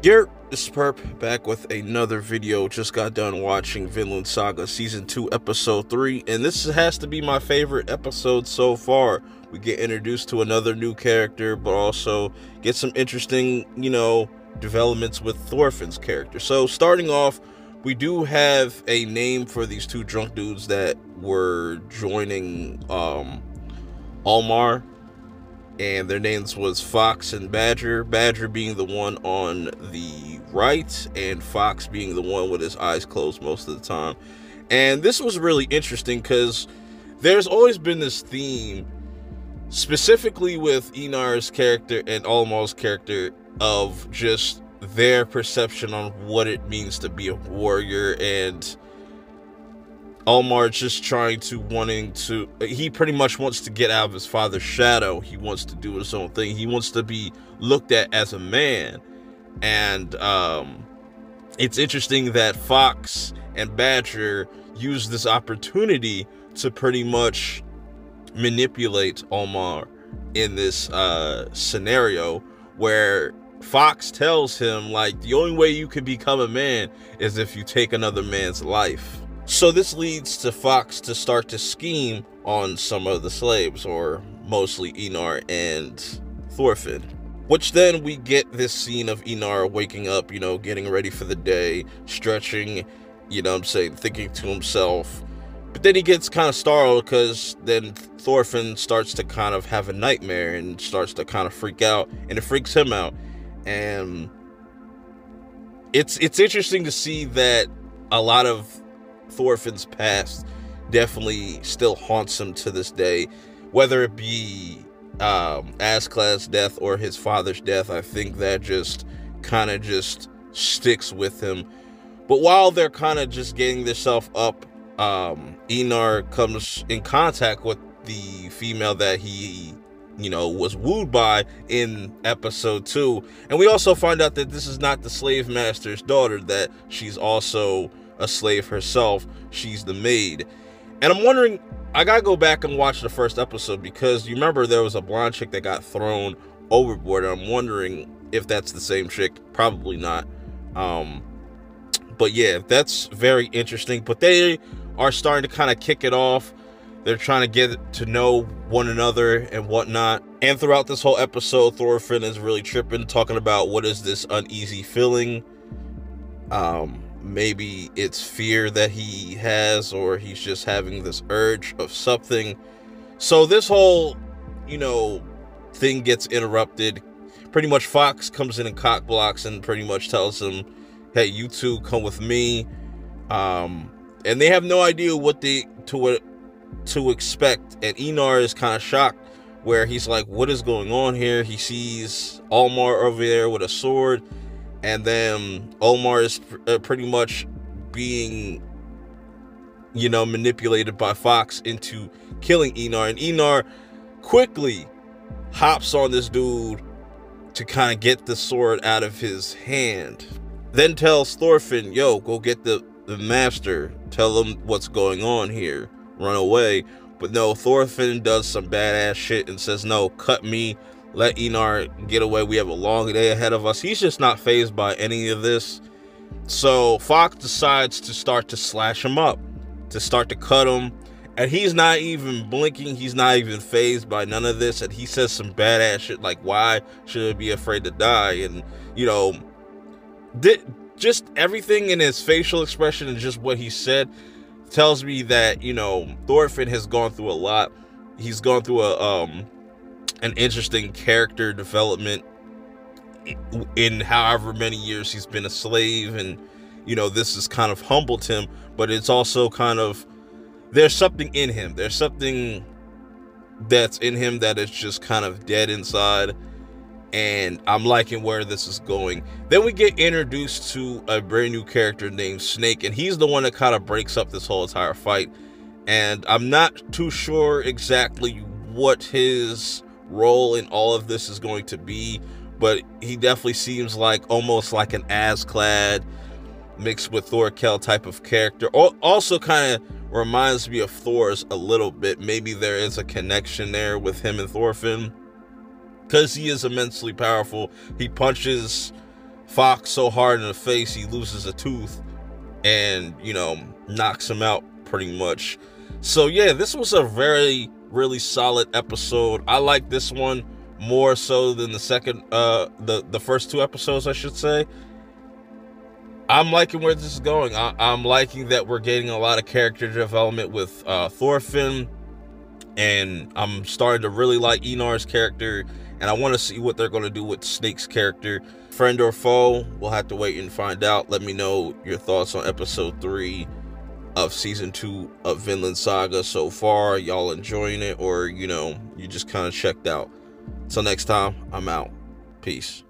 Garrett, this is Perp, back with another video. Just got done watching Vinland Saga Season 2, Episode 3, and this has to be my favorite episode so far. We get introduced to another new character, but also get some interesting, developments with Thorfinn's character. So, starting off, we do have a name for these two drunk dudes that were joining Almar, and their names was Fox and Badger. Badger being the one on the right, and Fox being the one with his eyes closed most of the time. And this was really interesting because there's always been this theme, specifically with Einar's character and Almar's character, of just their perception on what it means to be a warrior, and Almar just he pretty much wants to get out of his father's shadow. He wants to do his own thing. He wants to be looked at as a man. And it's interesting that Fox and Badger use this opportunity to pretty much manipulate Almar in this scenario, where Fox tells him, like, the only way you can become a man is if you take another man's life. So this leads to Fox to start to scheme on some of the slaves, or mostly Einar and Thorfinn. Which then we get this scene of Einar waking up, getting ready for the day, stretching, thinking to himself. But then he gets kind of startled because then Thorfinn starts to kind of have a nightmare and starts to kind of freak out, and it freaks him out. And it's interesting to see that a lot of Thorfinn's past definitely still haunts him to this day, whether it be Askeladd's death or his father's death. I think that just kind of just sticks with him. But while they're kind of just getting themselves up, Einar comes in contact with the female that he was wooed by in episode 2, and we also find out that this is not the slave master's daughter, that she's also a slave herself. She's the maid. And I'm wondering, I gotta go back and watch the first episode, because you remember there was a blonde chick that got thrown overboard, and I'm wondering if that's the same chick. Probably not. But yeah, that's very interesting. But they are starting to kind of kick it off. They're trying to get to know one another and whatnot. And throughout this whole episode, Thorfinn is really tripping, talking about what is this uneasy feeling. Maybe it's fear that he has, or he's just having this urge of something. So this whole, thing gets interrupted. Pretty much Fox comes in and cock blocks and pretty much tells him, hey, you two come with me. And they have no idea what to expect. And Einar is kind of shocked, where he's like, what is going on here? He sees Almar over there with a sword. And then Almar is pretty much being, manipulated by Fox into killing Einar. And Einar quickly hops on this dude to kind of get the sword out of his hand. Then tells Thorfinn, yo, go get the master. Tell him what's going on here. Run away. But no, Thorfinn does some badass shit and says, no, cut me. Let Einar get away. We have a long day ahead of us. He's just not fazed by any of this. So Fox decides to start to slash him up, to start to cut him. And he's not even blinking. He's not even fazed by none of this. And he says some badass shit like, why should I be afraid to die? And, just everything in his facial expression and just what he said tells me that, Thorfinn has gone through a lot. He's gone through an interesting character development in however many years he's been a slave, and this has kind of humbled him, but it's also kind of, there's something in him, there's something that's in him that is just kind of dead inside, and I'm liking where this is going. Then we get introduced to a brand new character named Snake, and he's the one that kind of breaks up this whole entire fight, and I'm not too sure exactly what his role in all of this is going to be, but he definitely seems like almost like an Askeladd mixed with Thorkel type of character. Also kind of reminds me of Thor's a little bit. Maybe there is a connection there with him and Thorfinn, because he is immensely powerful. He punches Fox so hard in the face he loses a tooth and, you know, knocks him out pretty much. So yeah, this was a really solid episode. I like this one more so than the second the first two episodes, I should say. I'm liking where this is going. I'm liking that we're getting a lot of character development with Thorfinn, and I'm starting to really like Enar's character, and I want to see what they're going to do with Snake's character. Friend or foe, we'll have to wait and find out. Let me know your thoughts on episode 3 of season 2 of Vinland Saga so far. Y'all enjoying it, or, you know, you just kind of checked out? Till next time, I'm out. Peace.